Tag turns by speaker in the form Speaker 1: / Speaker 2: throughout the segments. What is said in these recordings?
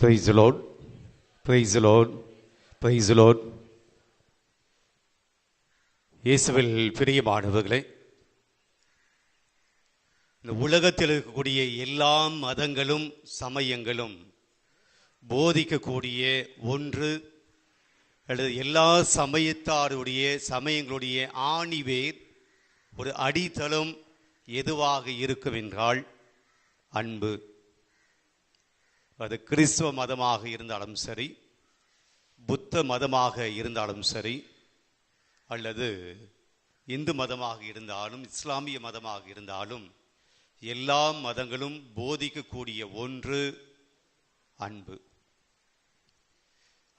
Speaker 1: Praise the Lord. Praise the Lord. Praise the Lord. இயேசுவில் பிரியமானவர்களே, இந்த உலகத்தில் இருக்கக்கூடிய எல்லா மதங்களும் சமயங்களும் போதிக்கக்கூடிய ஒன்று அல்லது எல்லா சமயங்களுடைய ஆணிவேர் ஒரு அடித்தளம் எதுவாக இருக்கும் என்றால் அன்பு. அது கிறிஸ்துவ மதமாக இருந்தாலும் சரி, புத்த மதமாக இருந்தாலும் சரி, அல்லது இந்து மதமாக இருந்தாலும் இஸ்லாமிய மதமாக இருந்தாலும் எல்லா மதங்களும் போதிக்கக்கூடிய ஒன்று அன்பு.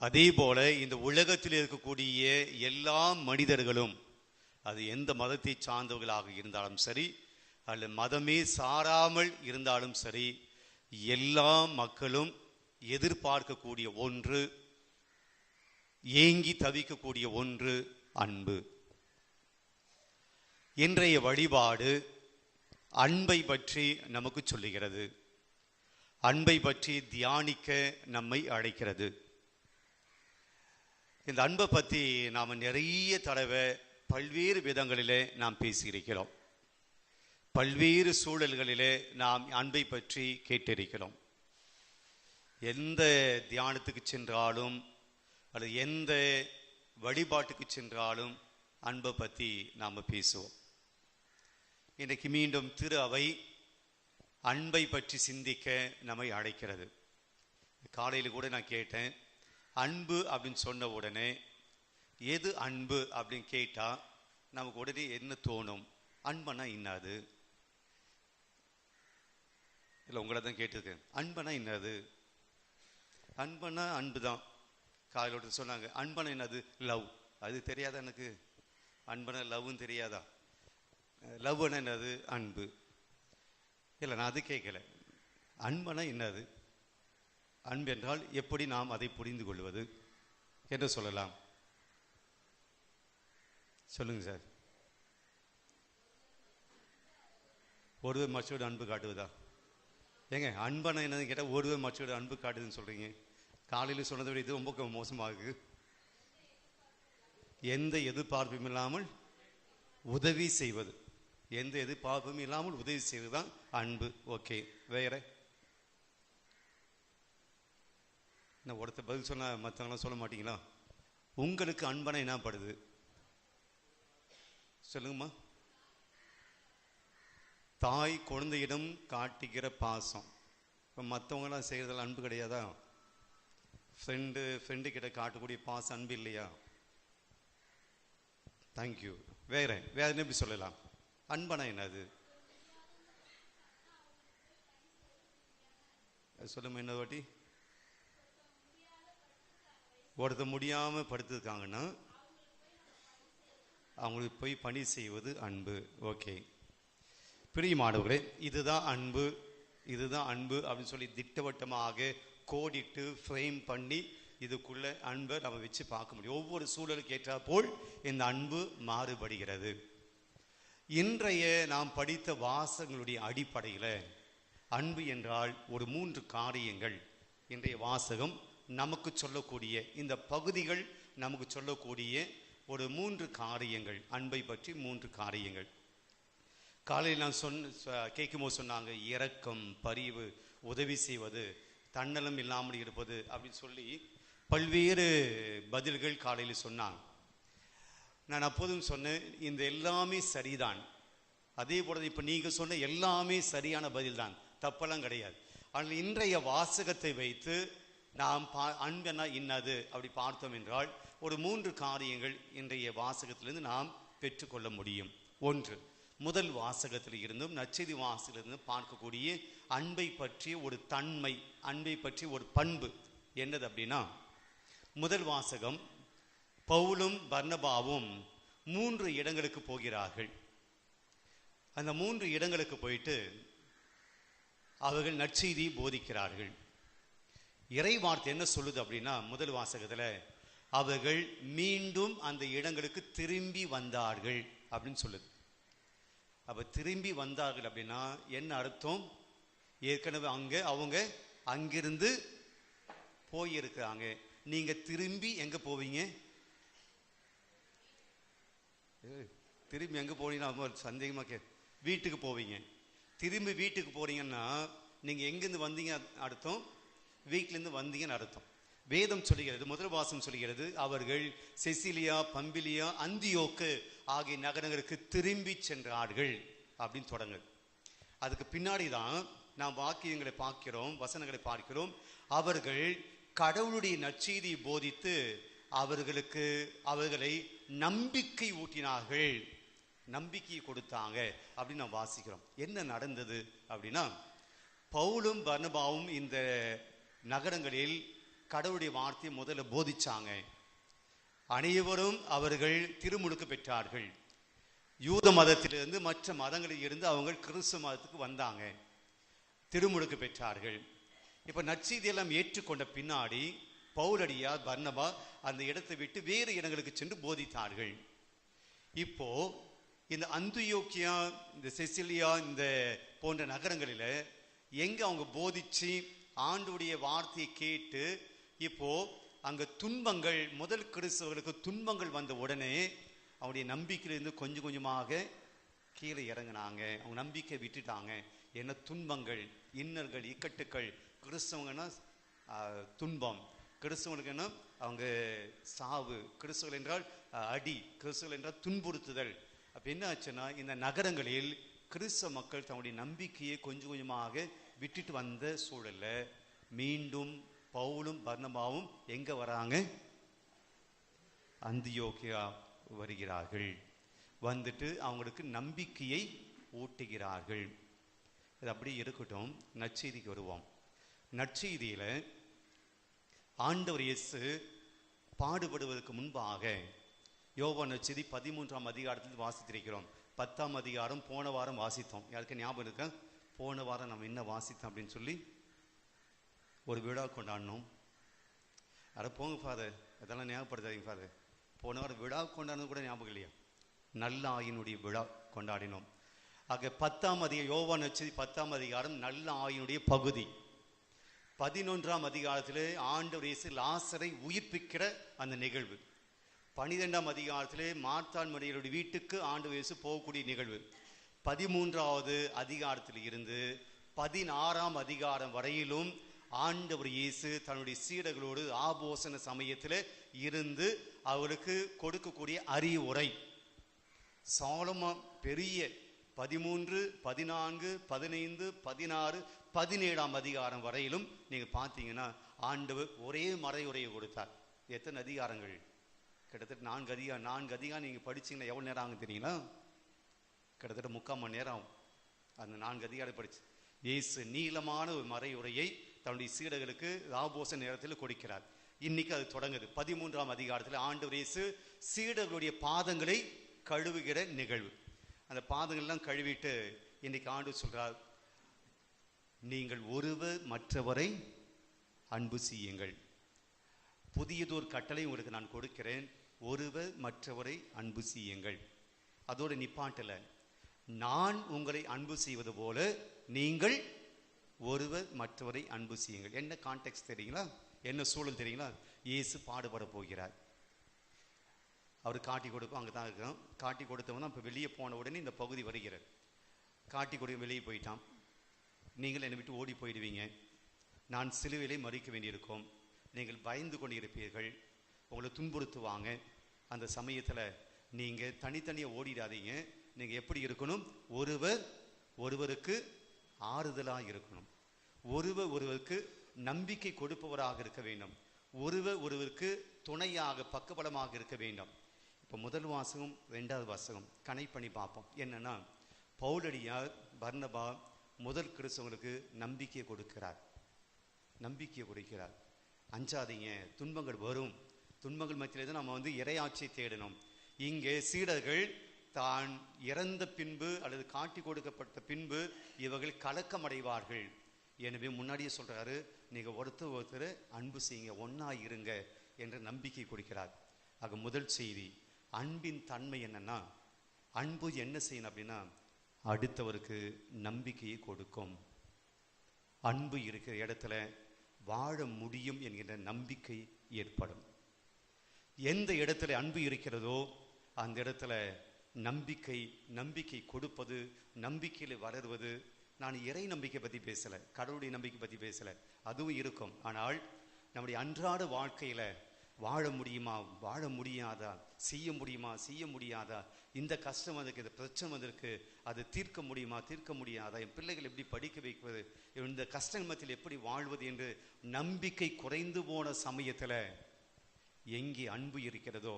Speaker 1: அதே போல இந்த உலகத்தில் இருக்கக்கூடிய எல்லா மனிதர்களும், அது எந்த மதத்தை சார்ந்தவர்களாக இருந்தாலும் சரி அல்லது மதமே சாராமல் இருந்தாலும் சரி, எல்லா மக்களும் எதிர்பார்க்கக்கூடிய ஒன்று, ஏங்கி தவிக்கக்கூடிய ஒன்று அன்பு. இன்றைய வழிபாடு அன்பை பற்றி நமக்கு சொல்லுகிறது, அன்பை பற்றி தியானிக்க நம்மை அழைக்கிறது. இந்த அன்பை பற்றி நாம் நிறைய தடவை பல்வேறு விதங்களிலே நாம் பேசியிருக்கிறோம். பல்வேறு சூழல்களிலே நாம் அன்பை பற்றி கேட்டிருக்கிறோம். எந்த தியானத்துக்கு சென்றாலும் அல்லது எந்த வழிபாட்டுக்கு சென்றாலும் அன்பை பற்றி நாம் பேசுவோம். இன்றைக்கு மீண்டும் திரு அவை அன்பை பற்றி சிந்திக்க நம்மை அழைக்கிறது. காலையில் கூட நான் கேட்டேன், அன்பு அப்படின்னு சொன்ன உடனே எது அன்பு அப்படின்னு கேட்டால் நமக்கு உடனே என்ன தோணும்? அன்பனா என்னது? இல்லை, உங்களை தான் கேட்டிருக்கேன். அன்பனா என்னது? அன்பனா அன்பு தான். காலையில் சொன்னாங்க அன்பனா என்னது? லவ். அது தெரியாதா எனக்கு? அன்பனா லவ்னு தெரியாதா? லவ்னா என்னது? அன்பு. இல்லை, நான் அது கேட்கல. அன்பனா என்னது? அன்பு என்றால் எப்படி நாம் அதை புரிந்து கொள்வது என்று சொல்லலாம். சொல்லுங்க சார். ஒருவர் மற்றோடு அன்பு காட்டுவதா? ஏங்க, அன்பனை என்னன்னு கேட்டால் ஒருவர் மற்றோடு அன்பு காட்டுதுன்னு சொல்கிறீங்க. காலையில் சொன்னதை விட இது ரொம்ப மோசமாகுது. எந்த எதிர்பார்ப்பும் இல்லாமல் உதவி செய்வது, எந்த எதிர்பார்ப்பும் இல்லாமல் உதவி செய்வது தான் அன்பு. ஓகே, வேற என்ன? ஒருத்தர் பதில் சொன்னால் மற்றவங்களாம் சொல்ல மாட்டீங்களா? உங்களுக்கு அன்பனை என்ன படுது சொல்லுங்கம்மா. தாய் குழந்தையிடம் காட்டுகிற பாசம். இப்போ மற்றவங்களாம் செய்கிறதெல்லாம் அன்பு கிடையாதா? ஃப்ரெண்டு கிட்ட காட்டக்கூடிய பாசம் அன்பு இல்லையா? தேங்க்யூ. வேற என்ன எப்படி சொல்லலாம்? அன்பனா என்னது சொல்லுமா? என்ன வாட்டி? ஒருத்தர் முடியாமல் படுத்துருக்காங்கன்னா அவங்களுக்கு போய் பணி செய்வது அன்பு. ஓகே, பிரியமானவர்களே, இதுதான் அன்பு, இதுதான் அன்பு அப்படின்னு சொல்லி திட்டவட்டமாக கோடிட்டு ஃப்ரேம் பண்ணி இதுக்குள்ள அன்பை நம்ம வச்சு பார்க்க முடியும். ஒவ்வொரு சூழலுக்கு ஏற்றா போல் இந்த அன்பு மாறுபடுகிறது. இன்றைய நாம் படித்த வாசகங்களுடைய அடிப்படையில் அன்பு என்றால் ஒரு 3 காரியங்கள் இன்றைய வாசகம் நமக்கு சொல்லக்கூடிய, இந்த பகுதிகள் நமக்கு சொல்லக்கூடிய ஒரு 3 காரியங்கள், அன்பை பற்றி 3 காரியங்கள். காலையில் நான் கேட்கும்போது சொன்னாங்க, இரக்கம், பரிவு, உதவி செய்வது, தன்னலம் இல்லாமல் இருப்பது அப்படின்னு சொல்லி பல்வேறு பதில்கள் காலையில் சொன்னாங்க. நான் அப்போதும் சொன்னேன், இந்த எல்லாமே சரிதான். அதே போல இப்போ நீங்கள் சொன்ன எல்லாமே சரியான பதில் தான், தப்பெல்லாம் கிடையாது. ஆனால் இன்றைய வாசகத்தை வைத்து நாம் அன்பென்னா என்னது அப்படி பார்த்தோம் என்றால் ஒரு 3 காரியங்கள் இன்றைய வாசகத்திலிருந்து நாம் பெற்றுக்கொள்ள முடியும். ஒன்று, முதல் வாசகத்தில் இருந்தும் நற்செய்தி வாசகத்திலிருந்து பார்க்கக்கூடிய அன்பை பற்றிய ஒரு தன்மை, அன்பை பற்றிய ஒரு பண்பு என்னது அப்படின்னா, முதல் வாசகம் பவுலும் பர்னபாவும் 3 இடங்களுக்கு போகிறார்கள். அந்த 3 இடங்களுக்கு போயிட்டு அவர்கள் நற்செய்தி போதிக்கிறார்கள். இறை வார்த்தை என்ன சொல்லுது அப்படின்னா, முதல் வாசகத்தில் அவர்கள் மீண்டும் அந்த இடங்களுக்கு திரும்பி வந்தார்கள் அப்படின்னு சொல்லுது. அப்போ திரும்பி வந்தார்கள் அப்படின்னா என்ன அர்த்தம்? ஏற்கனவே அவங்க அங்கிருந்து போயிருக்கிறாங்க. நீங்க திரும்பி எங்க போவீங்க? திரும்பி எங்க போனீங்கன்னா சந்தேகமா வீட்டுக்கு போவீங்க. திரும்பி வீட்டுக்கு போறீங்கன்னா நீங்க எங்கிருந்து வந்தீங்க அர்த்தம், வீட்டுல இருந்து வந்தீங்கன்னு அர்த்தம். வேதம் சொல்லுகிறது, முதல் வாசம் சொல்லுகிறது, அவர்கள் செசிலியா, பம்பிலியா, அந்தியோக்கு ஆகிய நகரங்களுக்கு திரும்பி சென்றார்கள் அப்படின்னு தொடங்குது. அதுக்கு பின்னாடி தான் நாம் வாக்கியங்களை பார்க்கிறோம், வசனங்களை பார்க்கிறோம். அவர்கள் கடவுளுடைய நற்செய்தியை போதித்து அவர்களை நம்பிக்கை ஊட்டினார்கள், நம்பிக்கையை கொடுத்தாங்க அப்படின்னு நாம் வாசிக்கிறோம். என்ன நடந்தது அப்படின்னா, பவுலும் பர்னபாவும் இந்த நகரங்களில் கடவுளுடைய வார்த்தையை முதல்ல போதிச்சாங்க. அனைவரும் அவர்கள் திருமுழுக்கு பெற்றார்கள். யூத மதத்திலிருந்து மற்ற மதங்களில் இருந்து அவங்க கிறிஸ்துவ மதத்துக்கு வந்தாங்க, திருமுழுக்கு பெற்றார்கள். இப்ப நற்செய்தியெல்லாம் ஏற்றுக்கொண்ட பின்னாடி பவுலடியா, பர்னபா அந்த இடத்தை விட்டு வேறு இடங்களுக்கு சென்று போதித்தார்கள். இப்போ இந்த அந்தியோக்கியா, இந்த செசிலியா, இந்த போன்ற நகரங்களில எங்க அவங்க போதிச்சு ஆண்டுடைய வார்த்தையை கேட்டு, இப்போ அங்க துன்பங்கள், முதல் கிறிஸ்தவர்களுக்கு துன்பங்கள் வந்த உடனே அவங்களுடைய நம்பிக்கையிலிருந்து கொஞ்சம் கொஞ்சமாக கீழே இறங்கினாங்க. அவங்க நம்பிக்கை விட்டுட்டாங்க. என்ன துன்பங்கள், இன்னல்கள், இக்கட்டுக்கள். கிறிஸ்தவங்கன்னா துன்பம், கிறிஸ்தவங்களுக்கு என்ன அவங்க சாவு, கிறிஸ்தவர்கள் என்றால் அடி, கிறிஸ்தவர்கள் என்றால் துன்புறுத்துதல். அப்ப என்ன ஆச்சுன்னா, இந்த நகரங்களில் கிறிஸ்தவ மக்கள் தங்களுடைய நம்பிக்கையை கொஞ்சம் கொஞ்சமாக விட்டுட்டு வந்த சூழல்ல மீண்டும் பவுலும் பர்னபாவும் எங்க வராங்க? அந்தியோக்கியா வருகிறார்கள். வந்துட்டு அவங்களுக்கு நம்பிக்கையை ஊட்டுகிறார்கள். இது அப்படி இருக்கட்டும், நற்செய்திக்கு வருவோம். நற்செய்தியில ஆண்டவர் இயேசு பாடுபடுவதற்கு முன்பாக யோவான் நற்செய்தி 13ஆம் அதிகாரத்தில் வாசித்திருக்கிறோம். 10ஆம் அதிகாரம் போன வாரம் வாசித்தோம். யாருக்கு ஞாபகம் இருக்கா? போன வாரம் நம்ம என்ன வாசித்தோம் அப்படின்னு சொல்லி ஒரு விழா கொண்டாடணும். அட போங்க ஃபாதர், அதெல்லாம் ஞாபகப்படுத்தாதீங்க ஃபாதர். போன வாரம் விழா கொண்டாடுறது கூட ஞாபகம் இல்லையா? நல்ல ஆயினுடைய விழா கொண்டாடினோம். ஆக 10ஆம் அதிகாரம், யோவான் நற்செய்தி 10ஆம் அதிகாரம் நல்ல ஆயினுடைய பகுதி. 11ஆம் அதிகாரத்திலே ஆண்டவர் இயேசு லாசரை உயிர்ப்பிக்கிற அந்த நிகழ்வு. 12ஆம் அதிகாரத்திலே மார்த்தாள் மரியாளுடைய வீட்டுக்கு ஆண்டவர் இயேசு போகக்கூடிய நிகழ்வு. 13ஆவது அதிகாரத்தில் இருந்து 16ஆம் அதிகாரம் வரையிலும் ஆண்டவர் இயேசு தன்னுடைய சீடர்களோடு ஆபோசன சமயத்தில் இருந்து அவர்களுக்கு கொடுக்கக்கூடிய அறிவுரை. சாலமோன் பெரிய 13, 14, 15, 16, 17ஆம் அதிகாரம் வரையிலும் நீங்க பார்த்தீங்கன்னா ஆண்டவர் ஒரே மறையுரையை கொடுத்தார். எத்தனை அதிகாரங்கள்? கிட்டத்தட்ட 4 அதிகாரம். 4 அதிகாரம் நீங்க படிச்சீங்கன்னா எவ்வளவு நேரம் ஆகும் தெரியுங்களா? கிட்டத்தட்ட 3/4 மணி நேரம் ஆகும் அந்த 4 அதிகாரம் படிச்சு. இயேசு நீளமான ஒரு மறையுரையை தன்னுடைய சீடர்களுக்கு ஆபோச நேரத்தில் கொடுக்கிறார். இன்னைக்கு அது தொடங்குது. 13ஆம் அதிகாரத்தில் ஆண்டவர் இயேசு சீடர்களுடைய பாதங்களை கழுவுகிற நிகழ்வு. அந்த பாதங்கள்லாம் கழுவிட்டு இன்னைக்கு ஆண்டவர் சொல்றார், நீங்கள் ஒருவர் மற்றவரை அன்பு செய்யுங்கள். புதியதோர் கட்டளை உங்களுக்கு நான் கொடுக்கிறேன், ஒருவர் மற்றவரை அன்பு செய்யுங்கள். அதோடு நிப்பாட்டல, நான் உங்களை அன்பு செய்வது போல நீங்கள் ஒருவர் மற்றவரை அன்பு செய்யுங்கள். என்ன கான்டெக்ட் தெரியுங்களா? என்ன சூழல் தெரியுங்களா? இயேசு பாடுபட போகிறார். அவர் காட்டி கொடுக்கும், அங்கே தான் இருக்கணும். காட்டி கொடுத்தவன் தான் இப்போ வெளியே போன உடனே இந்த பகுதி வருகிறார். காட்டி கொடுக்க வெளியே போயிட்டான். நீங்கள் என்னை விட்டு ஓடி போயிடுவீங்க, நான் சிலுவையிலே மறிக்க வேண்டியிருக்கும், நீங்கள் பயந்து கொண்டு இருப்பீர்கள், உங்களை துன்புறுத்துவாங்க. அந்த சமயத்தில் நீங்கள் தனித்தனியாக ஓடிடாதீங்க. நீங்கள் எப்படி இருக்கணும்? ஒருவருக்கு ஆறுதலாக இருக்கணும், ஒருவருக்கு நம்பிக்கை கொடுப்பவராக இருக்க வேண்டும், ஒருவருக்கு துணையாக பக்கபலமாக இருக்க வேண்டும். இப்போ முதல் வாசகம் 2வது வாசகம் கனெக்ட் பண்ணி பார்ப்போம். என்னன்னா, பவுலடியார் பர்னபா முதல் கிறிஸ்தவங்களுக்கு நம்பிக்கையை கொடுக்கிறார். அஞ்சாதீங்க, துன்பங்கள் வரும், துன்பங்கள் மத்தியிலே தான் நம்ம இறையாட்சியை தேடணும். இங்கே சீடர்கள் தான் இறந்த பின்பு அல்லது காட்டி கொடுக்கப்பட்ட பின்பு இவர்கள் கலக்கம் அடைவார்கள். எனவே முன்னாடியே சொல்றாரு, நீங்க ஒருத்தர் அன்பு செய்யுங்க, ஒன்னா இருங்க என்ற நம்பிக்கை கொடுக்கிறார். ஆக முதல் செய்தி, அன்பின் தன்மை என்னன்னா, அன்பு என்ன செய்யணும் அப்படின்னா அடுத்தவருக்கு நம்பிக்கையை கொடுக்கும். அன்பு இருக்கிற இடத்துல வாழ முடியும் என்கின்ற நம்பிக்கை ஏற்படும். எந்த இடத்துல அன்பு இருக்கிறதோ அந்த இடத்துல நம்பிக்கை கொடுப்பது, நம்பிக்கையில வளருவது. நான் இறை நம்பிக்கை பற்றி பேசலை, கடவுளுடைய நம்பிக்கை பற்றி பேசலை, அதுவும் இருக்கும். ஆனால் நம்முடைய அன்றாட வாழ்க்கையில வாழ முடியுமா, வாழ முடியாதா, செய்ய முடியாதா, இந்த கஷ்டம் வந்திருக்கு, இந்த பிரச்சனை வந்திருக்கு, அது தீர்க்க முடியாதா, என் பிள்ளைகள் எப்படி படிக்க வைப்பது, இந்த கஷ்ட மத்தியில் எப்படி வாழ்வது என்று நம்பிக்கை குறைந்து போன சமயத்தில் எங்கே அன்பு இருக்கிறதோ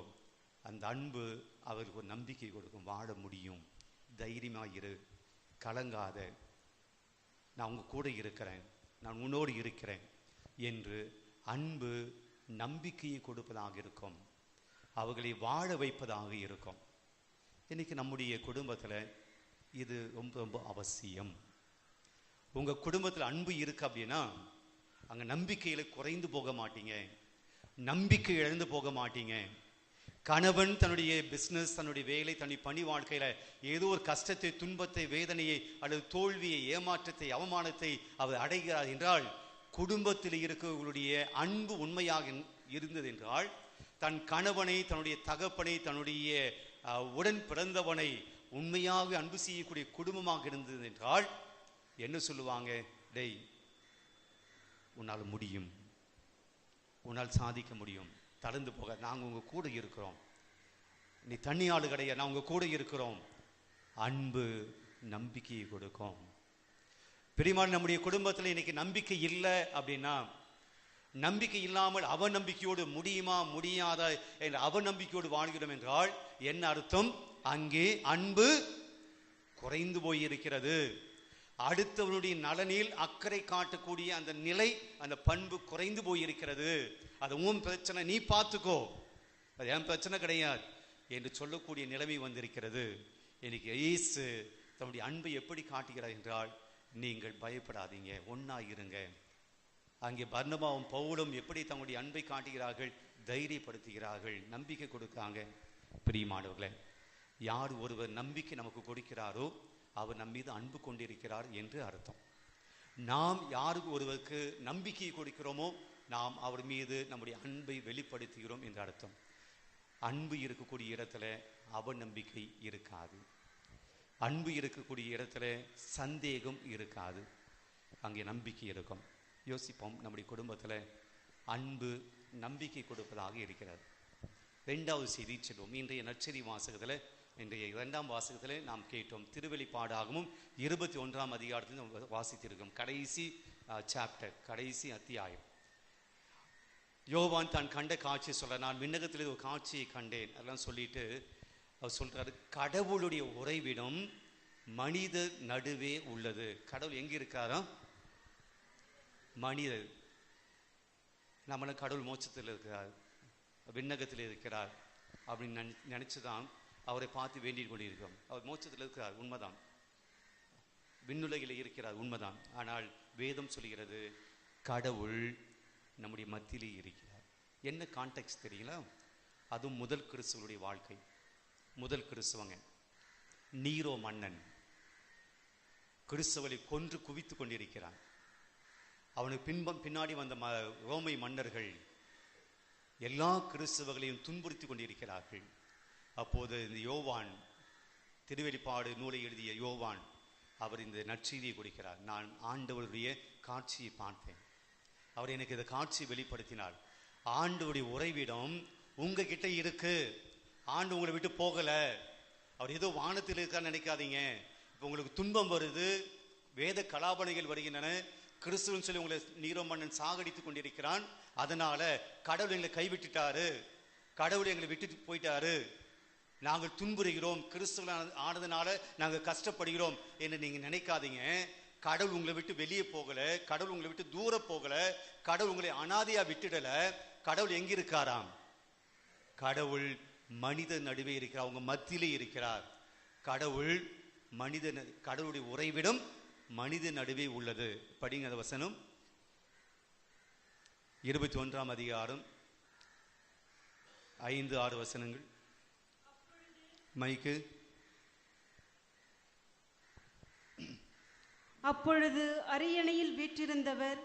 Speaker 1: அந்த அன்பு அவருக்கு ஒரு நம்பிக்கை கொடுக்கும். வாழ முடியும், தைரியமாயிரு, கலங்காத, நான் உங்க கூட இருக்கிறேன், நான் உன்னோடு இருக்கிறேன் என்று அன்பு நம்பிக்கையை கொடுப்பதாக இருக்கும், அவர்களை வாழ வைப்பதாக இருக்கும். இன்னைக்கு நம்முடைய குடும்பத்தில் இது ரொம்ப ரொம்ப அவசியம். உங்க குடும்பத்தில் அன்பு இருக்கு அப்படின்னா அங்க நம்பிக்கையில குறைந்து போக மாட்டீங்க, நம்பிக்கை இழந்து போக மாட்டீங்க. கணவன் தன்னுடைய பிசினஸ், தன்னுடைய வேலை, தன்னுடைய பணி வாழ்க்கையில ஏதோ ஒரு கஷ்டத்தை, துன்பத்தை, வேதனையை அல்லது தோல்வியை, ஏமாற்றத்தை, அவமானத்தை அவர் அடைகிறார் என்றால், குடும்பத்தில் இருக்கவர்களுடைய அன்பு உண்மையாக இருந்தது என்றால், தன் கணவனை, தன்னுடைய தகப்பனை, தன்னுடைய உடன் பிறந்தவனை உண்மையாக அன்பு செய்யக்கூடிய குடும்பமாக இருந்தது என்றால் என்ன சொல்லுவாங்க? டேய், உன்னால் முடியும், உன்னால் சாதிக்க முடியும், தளர்ந்து போக, நாங்கள் உங்க கூட இருக்கிறோம், நீ தண்ணி ஆளு கிடையாது, நான் உங்க கூட இருக்கிறோம். அன்பு நம்பிக்கையை கொடுக்கும். பெரியமாள், நம்முடைய குடும்பத்தில் இன்னைக்கு நம்பிக்கை இல்லை அப்படின்னா, நம்பிக்கை இல்லாமல் அவநம்பிக்கையோடு முடியுமா முடியாதா என்ற அவநம்பிக்கையோடு வாழ்கிறோம் என்றால் என்ன அர்த்தம்? அங்கே அன்பு குறைந்து போயிருக்கிறது. அடுத்தவனுடைய நலனில் அக்கறை காட்டக்கூடிய அந்த நிலை, அந்த பண்பு குறைந்து போயிருக்கிறது. அது உன் பிரச்சனை, நீ பார்த்துக்கோ, அது என் பிரச்சனை கிடையாது என்று சொல்லக்கூடிய நிலைமை வந்திருக்கிறது. இன்னைக்கு இயேசு தன்னுடைய அன்பை எப்படி காட்டுகிறார் என்றால், நீங்கள் பயப்படாதீங்க, ஒன்னா இருங்க. அங்கே பர்னபாவும் பவுலும் எப்படி தங்களுடைய அன்பை காட்டுகிறார்கள்? தைரியப்படுத்துகிறார்கள், நம்பிக்கை கொடுக்காங்க. பிரியமானவர்களே, யார் ஒருவர் நம்பிக்கை நமக்கு கொடுக்கிறாரோ அவர் நம் மீது அன்பு கொண்டிருக்கிறார் என்று அர்த்தம். நாம் யாருக்கு ஒருவருக்கு நம்பிக்கை கொடுக்கிறோமோ நாம் அவர் மீது நம்முடைய அன்பை வெளிப்படுத்துகிறோம் என்று அர்த்தம். அன்பு இருக்கக்கூடிய இடத்துல அவநம்பிக்கை இருக்காது, அன்பு இருக்கக்கூடிய இடத்துல சந்தேகம் இருக்காது, அங்கே நம்பிக்கை இருக்கும். யோசிப்போம், நம்முடைய குடும்பத்தில் அன்பு நம்பிக்கை கொடுப்பதாக இருக்கிறது. இரண்டாவது செய்தி செல்வோம். இன்றைய நற்செய்தி வாசகத்தில், இன்றைய 2ஆம் வாசகத்தில் நாம் கேட்டோம். திருவெளிப்பாடாகவும் 21ஆம் அதிகாரத்தில் வாசித்திருக்கோம். கடைசி சாப்டர், கடைசி அத்தியாயம். யோவான் தான் கண்ட காட்சி சொல்ற, நான் விண்ணகத்தில் ஒரு காட்சியை கண்டேன் அதெல்லாம் சொல்லிட்டு அவர் சொல்றாரு, கடவுளுடைய உறைவிடம் மனித நடுவே உள்ளது. கடவுள் எங்க இருக்காரா? மனிதர். நம்மளும் கடவுள் மோட்சத்தில் இருக்கிறார், விண்ணகத்தில் இருக்கிறார் அப்படின்னு நினைச்சுதான் அவரை பார்த்து வேண்டிக் கொண்டிருக்கோம். அவர் மோட்சத்தில் இருக்கிறார், உண்மைதான், விண்ணுலகில் இருக்கிறார், உண்மைதான். ஆனால் வேதம் சொல்கிறது கடவுள் நம்முடைய மத்தியிலே இருக்கிறார். என்ன கான்டெக்ஸ்ட் தெரியுங்களா? அதுவும் முதல் கிறிஸ்துவனுடைய வாழ்க்கை. முதல் கிறிஸ்துவங்க நீரோ மன்னன் கிறிஸ்துவனை கொன்று குவித்து கொண்டிருக்கிறான். அவனுக்கு பின்னாடி வந்த ரோமை மன்னர்கள் எல்லா கிறிஸ்தவர்களையும் துன்புறுத்தி கொண்டிருக்கிறார்கள். அப்போது இந்த யோவான், திருவெளிப்பாடு நூலை எழுதிய யோவான், அவர் இந்த நற்செய்தியை கொடுக்கிறார். நான் ஆண்டவருடைய காட்சியை பார்த்தேன், அவர் எனக்கு இந்த காட்சியை வெளிப்படுத்தினார். ஆண்டவருடைய உறைவிடம் உங்ககிட்ட இருக்கு, ஆண்டு உங்களை விட்டு போகல, அவர் ஏதோ வானத்தில் இருக்கான்னு நினைக்காதீங்க. இப்போ உங்களுக்கு துன்பம் வருது, வேத கலாபனைகள் வருகின்றன, கிறிஸ்துவன் சொல்லி உங்களை நீரோ மன்னன் சாகடித்து கொண்டிருக்கிறான், அதனால கடவுள் எங்களை கைவிட்டுட்டாரு, கடவுள் எங்களை விட்டுட்டு போயிட்டாரு, நாங்கள் துன்புறுகிறோம், கிறிஸ்துவ ஆனதுனால நாங்கள் கஷ்டப்படுகிறோம் என்று நீங்க நினைக்காதீங்க. கடவுள் உங்களை விட்டு வெளியே போகல, கடவுள் உங்களை விட்டு தூர போகல, கடவுள் உங்களை அனாதையா விட்டுடல. கடவுள் எங்க இருக்காராம்? கடவுள் மனித நடுவே இருக்கிறார், உங்க மத்தியிலே இருக்கிறார். கடவுள் கடவுளுடைய உறைவிடம் மனித நடுவே உள்ளது. படிங்க அந்த வசனம், 21ஆம் அதிகாரம் 5-6 வசனங்கள். மைக்கு.
Speaker 2: அப்பொழுது அரியணையில் வீற்றிருந்தவர்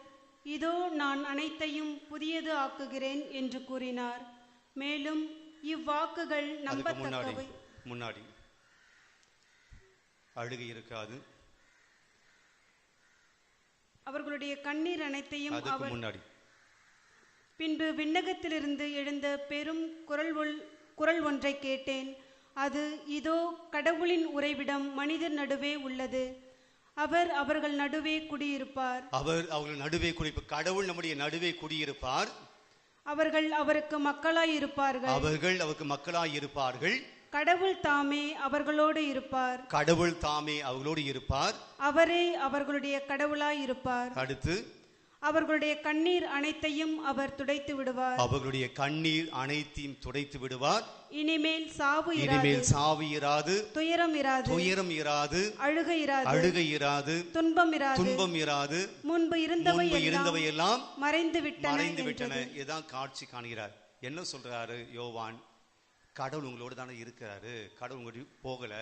Speaker 2: இதோ நான் அனைத்தையும் புதியது ஆக்குகிறேன் என்று கூறினார். மேலும் இவ்வாக்குகள் நம்பத்தக்கவை.
Speaker 1: முன்னாடி அழுகை இருக்காது.
Speaker 2: அவர்களுடைய கண்ணீர் அனைத்தையும் அவர்
Speaker 1: முன்னாடி.
Speaker 2: பின்பு விண்ணகத்திலிருந்து எழுந்த பெரும் குரல் ஒன்றை கேட்டேன். அது, இதோ கடவுளின் உறைவிடம் மனிதர் நடுவே உள்ளது. அவர் அவர்கள் நடுவே குடியிருப்பார்.
Speaker 1: அவர்கள் நடுவே குடியிருப்பார். கடவுள் நம்முடைய நடுவே குடியிருப்பார்.
Speaker 2: அவர்கள் அவருக்கு மக்களாய் இருப்பார்கள். கடவுள் தாமே அவர்களோடு இருப்பார். அவரே அவர்களுடைய கடவுளாய் இருப்பார்.
Speaker 1: அடுத்து,
Speaker 2: அவர்களுடைய கண்ணீர் அனைத்தையும் அவர் துடைத்து விடுவார். இனிமேல் சாவு இராது. துயரம் இராது. அழுகை இராது. துன்பம் இராது. முன்பு இருந்தவை எல்லாம் மறைந்து விட்டன.
Speaker 1: இதான் காட்சி காண்கிறார். என்ன சொல்றாரு யோவான்? கடவுள் உங்களோடு தானே இருக்கிறாரு. கடவுள் உங்களோட போகல.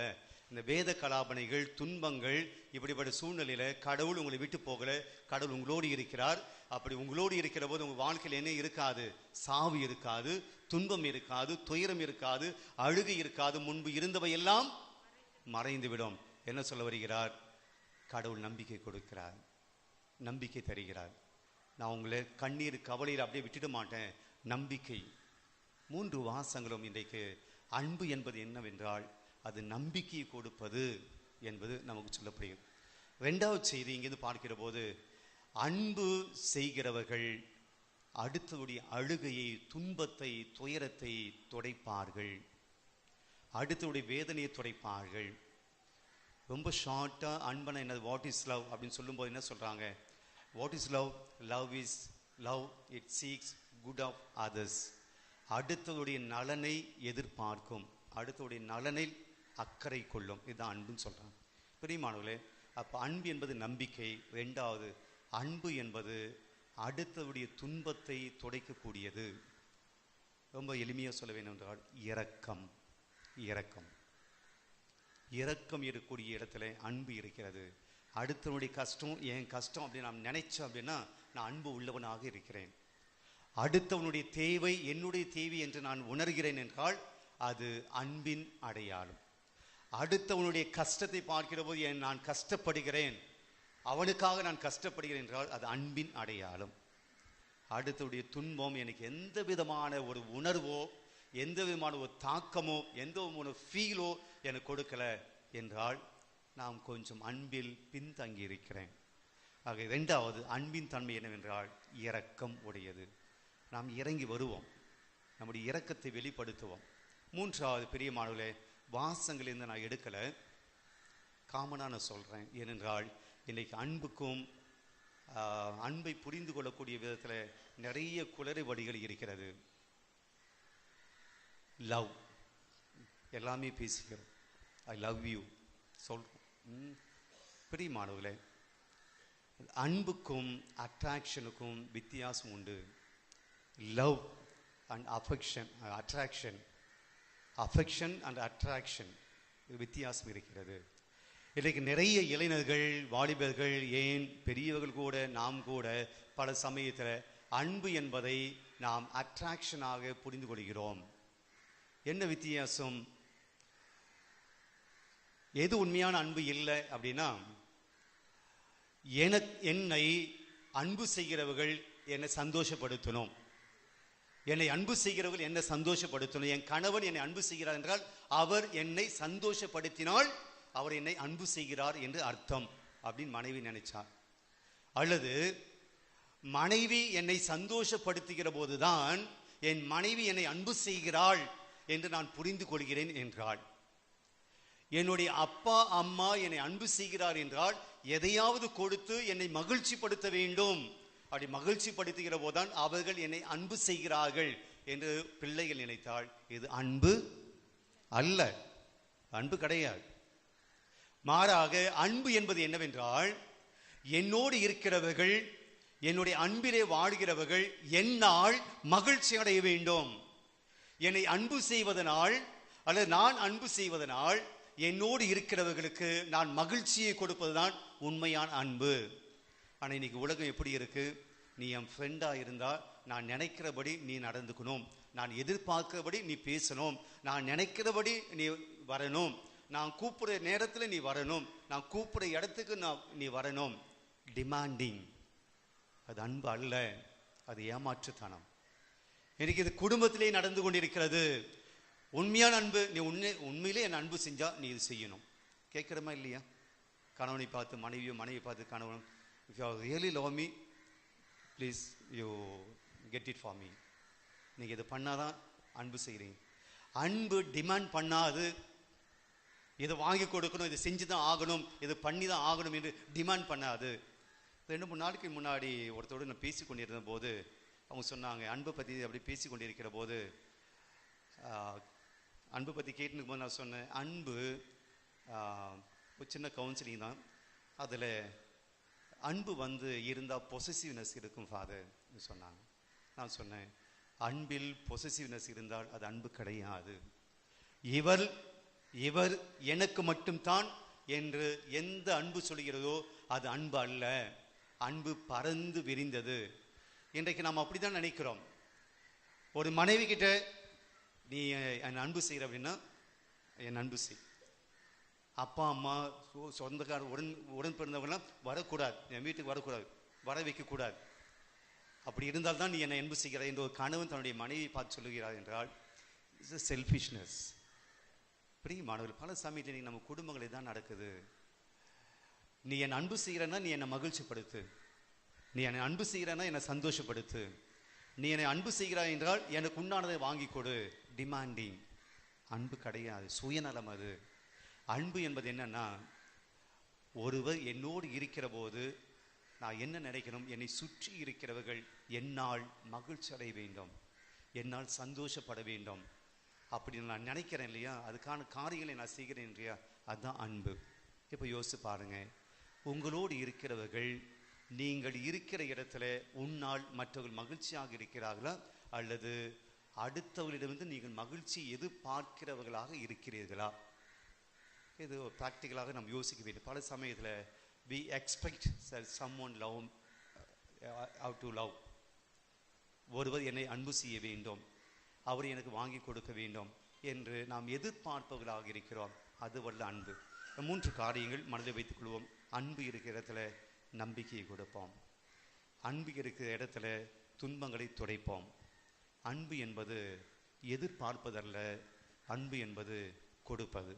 Speaker 1: இந்த வேத கலாபனைகள், துன்பங்கள், இப்படிப்பட்ட சூழ்நிலையில கடவுள் உங்களை விட்டு போகல. கடவுள் உங்களோடு இருக்கிறார். அப்படி உங்களோடு இருக்கிற போது உங்க வாழ்க்கையில் என்ன இருக்காது? சாவு இருக்காது, துன்பம் இருக்காது, துயரம் இருக்காது, அழுகை இருக்காது. முன்பு இருந்தவை எல்லாம் மறைந்துவிடும். என்ன சொல்ல வருகிறார்? கடவுள் நம்பிக்கை கொடுக்கிறார், நம்பிக்கை தருகிறார். நான் உங்களை கண்ணீர் கவலையில் அப்படியே விட்டுட மாட்டேன். நம்பிக்கை. 3 வாசங்களும் இன்றைக்கு அன்பு என்பது என்னவென்றால் அது நம்பிக்கையை கொடுப்பது என்பது நமக்கு சொல்லப்படுகிறது. 2வது செய்தி இங்கிருந்து பார்க்கிற போது, அன்பு செய்கிறவர்கள் அடுத்தவருடைய அழுகையை, துன்பத்தை, துயரத்தை துடைப்பார்கள். அடுத்தவருடைய வேதனையை துடைப்பார்கள். ரொம்ப ஷார்ட்டா அன்பனை என்ன, வாட் இஸ் லவ் அப்படின்னு சொல்லும்போது என்ன சொல்றாங்க? What is love? Love is love, it seeks good of others. அடுத்தவருடைய நலனை எதிர்பார்க்கும், அடுத்தவருடைய நலனில் அக்கறை கொள்ளும். இதுதான் அன்புன்னு சொல்றாங்க. பிரியமானவர்களே, அப்ப அன்பு என்பது நம்பிக்கை. 2வது, அன்பு என்பது அடுத்தவருடைய துன்பத்தை துடைக்கக்கூடியது. ரொம்ப எளிமையா சொல்ல வேண்டும் என்றால் இரக்கம். இருக்கக்கூடிய இடத்துல அன்பு இருக்கிறது. அடுத்தவனுடைய கஷ்டம் என் கஷ்டம் அப்படின்னு நான் நினைச்சேன் அப்படின்னா நான் அன்பு உள்ளவனாக இருக்கிறேன். அடுத்தவனுடைய தேவை என்னுடைய தேவை என்று நான் உணர்கிறேன் என்றால் அது அன்பின் அடையாளம். அடுத்தவனுடைய கஷ்டத்தை பார்க்கிற போது நான் கஷ்டப்படுகிறேன், அவனுக்காக நான் கஷ்டப்படுகிறேன் என்றால் அது அன்பின் அடையாளம். அடுத்தவனுடைய துன்பம் எனக்கு எந்த விதமான ஒரு உணர்வோ, எந்த விதமான ஒரு தாக்கமோ, எந்த ஒரு ஃபீலோ எனக்கு கொடுக்கல என்றால் நாம் கொஞ்சம் அன்பில் பின்தங்கி இருக்கிறேன். ஆக 2வது அன்பின் தன்மை என்னவென்றால் இரக்கம் உடையது. நாம் இறங்கி வருவோம், நம்முடைய இரக்கத்தை வெளிப்படுத்துவோம். 3வது பிரியமானவர்களே, வாசங்களிலிருந்து நான் எடுக்கல, காமனாக நான் சொல்றேன். ஏனென்றால் இன்னைக்கு அன்புக்கும் அன்பை புரிந்து கொள்ளக்கூடிய விதத்தில் நிறைய குளறுபடிகள் இருக்கிறது. லவ் எல்லாமே பேசிக்கிறோம், ஐ லவ் யூ சொல்றோம். பிரியமானவர்களே, அன்புக்கும் அட்ராக்ஷனுக்கும் வித்தியாசம் உண்டு. Love and affection and attraction வித்தியாசம் இருக்கிறது. இன்றைக்கு நிறைய இளைஞர்கள், வாலிபர்கள், ஏன் பெரியவர்கள் கூட, நாம் கூட பல சமயத்தில் அன்பு என்பதை நாம் அட்ராக்ஷனாக புரிந்து கொள்கிறோம். என்ன வித்தியாசம்? எது உண்மையான அன்பு இல்லை அப்படின்னா, என்னை அன்பு செய்கிறவர்கள் என்னை சந்தோஷப்படுத்தணும், என்னை அன்பு செய்கிறவர்கள் என்னை சந்தோஷப்படுத்தணும். என் கணவன் என்னை அன்பு செய்கிறார் என்றால் அவர் என்னை சந்தோஷப்படுத்தினால் அவர் என்னை அன்பு செய்கிறார் என்று அர்த்தம் அப்படின்னு மனைவி நினைச்சார். அல்லது மனைவி என்னை சந்தோஷப்படுத்துகிற போதுதான் என் மனைவி என்னை அன்பு செய்கிறாள் என்று நான் புரிந்து கொள்கிறேன் என்றாள். என்னுடைய அப்பா அம்மா என்னை அன்பு செய்கிறார் என்றால் எதையாவது கொடுத்து என்னை மகிழ்ச்சி படுத்த வேண்டும். அப்படி மகிழ்ச்சி படுத்துகிற போதுதான் அவர்கள் என்னை அன்பு செய்கிறார்கள் என்று பிள்ளைகள் நினைத்தாள். இது அன்பு அல்ல, அன்பு கிடையாது. மாறாக அன்பு என்பது என்னவென்றால், என்னோடு இருக்கிறவர்கள், என்னுடைய அன்பிலே வாழ்கிறவர்கள் என்னால் மகிழ்ச்சி அடைய வேண்டும். என்னை அன்பு செய்வதனால் அல்லது நான் அன்பு செய்வதனால் என்னோடு இருக்கிறவர்களுக்கு நான் மகிழ்ச்சியை கொடுப்பதுதான் உண்மையான அன்பு. ஆனால் இன்னைக்கு உலகம் எப்படி இருக்கு? நீ என் ஃப்ரெண்டா இருந்தா நான் நினைக்கிறபடி நீ நடந்துக்கணும், நான் எதிர்பார்க்கிறபடி நீ பேசணும், நான் நினைக்கிறபடி நீ வரணும், நான் கூப்பிடுற நேரத்தில் நீ வரணும், நான் கூப்பிடுற இடத்துக்கு நீ வரணும். டிமாண்டிங், அது அன்பு அல்ல, அது ஏமாற்றுத்தனம். எனக்கு இது குடும்பத்திலே நடந்து கொண்டிருக்கிறது. உண்மையான அன்பு, நீ உண்மையிலே என் அன்பு செஞ்சா நீ இது செய்யணும். கேட்குறமா இல்லையா? கணவனை பார்த்து மனைவியோ, மனைவி பார்த்து கணவன், if you really love me please you get it for me. நீங்கள் இது பண்ணாதான் அன்பு செய்கிறீங்க. அன்பு டிமாண்ட் பண்ணாது, இதை வாங்கி கொடுக்கணும், இதை செஞ்சு தான் ஆகணும், இது பண்ணி தான் ஆகணும் என்று டிமாண்ட் பண்ணாது. 2-3 நாளைக்கு முன்னாடி ஒருத்தரோடு நான் பேசி கொண்டிருந்த போது அவங்க சொன்னாங்க, அன்பை பற்றி அப்படி பேசி கொண்டிருக்கிற போது அன்பை பற்றி கேட்டுக்கும் போது நான் சொன்னேன், அன்பு ஒரு சின்ன கவுன்சிலிங் தான், அதில் அன்பு இருந்தால் பொசசிவ்னஸ் இருக்கும் ஃபாதர் சொன்னாங்க. நான் சொன்னேன், அன்பில் பொசசிவ்னஸ் இருந்தால் அது அன்பு கிடையாது. இவர் எனக்கு மட்டும்தான் என்று எந்த அன்பு சொல்கிறதோ அது அன்பு அல்ல. அன்பு பறந்து விரிந்தது. இன்றைக்கு நாம் அப்படிதான் நினைக்கிறோம். ஒரு மனைவி கிட்ட நீ என் அன்பு செய்கிற அப்படின்னா என் அன்பு செய். அப்பா அம்மா சொந்தக்கார உடன் பிறந்தவங்களாம் வரக்கூடாது, என் வீட்டுக்கு வரக்கூடாது, வர வைக்கக்கூடாது. அப்படி இருந்தால்தான் நீ என்னை அன்பு செய்கிறாய் என்று ஒரு கணவன் தன்னுடைய மனைவி பார்த்து சொல்லுகிறார் என்றால் இட்ஸ் a selfishness. பிரியமானவர்கள், பல சமயத்தில் நம்ம குடும்பங்களில் தான் நடக்குது. நீ என் அன்பு செய்கிறன்னா நீ என்னை மகிழ்ச்சிப்படுத்து, நீ என்னை அன்பு செய்கிறன்னா என்னை சந்தோஷப்படுத்து, நீ என்னை அன்பு செய்கிறாய் என்றால் எனக்கு உண்டானதை வாங்கி கொடு. டிமாண்டிங் அன்பு கிடையாது, சுயநலம். அது அன்பு என்பது என்னன்னா, ஒருவர் என்னோடு இருக்கிற போது நான் என்ன நினைக்கணும், என்னை சுற்றி இருக்கிறவர்கள் என்னால் மகிழ்ச்சி அடைய வேண்டும், என்னால் சந்தோஷப்பட வேண்டும் அப்படின்னு நான் நினைக்கிறேன் இல்லையா, அதுக்கான காரியங்களை நான் செய்கிறேன் இல்லையா, அதுதான் அன்பு. இப்போ யோசிச்சு பாருங்க, உங்களோடு இருக்கிறவர்கள் நீங்கள் இருக்கிற இடத்துல உன்னால் மற்றவர்கள் மகிழ்ச்சியாக இருக்கிறார்களா, அல்லது அடுத்தவர்களிடமிருந்து நீங்கள் மகிழ்ச்சி எதிர்பார்க்கிறவர்களாக இருக்கிறீர்களா? இது ப்ராக்டிக்கலாக நம்ம யோசிக்க வேண்டும். பல சமயத்தில் we expect that someone how to love. ஒருவர் என்னை அன்பு செய்ய வேண்டும், அவர் எனக்கு வாங்கி கொடுக்க வேண்டும் என்று நாம் எதிர்பார்ப்பவர்களாக இருக்கிறோம். அது வல்ல அன்பு. 3 காரியங்கள் மனதில் வைத்துக் கொள்வோம். அன்பு இருக்கிற இடத்துல நம்பிக்கையை கொடுப்போம், அன்பு இருக்கிற இடத்துல துன்பங்களை துடைப்போம். அன்பு என்பது எதிர்பார்ப்பதல்ல, அன்பு என்பது கொடுப்பது.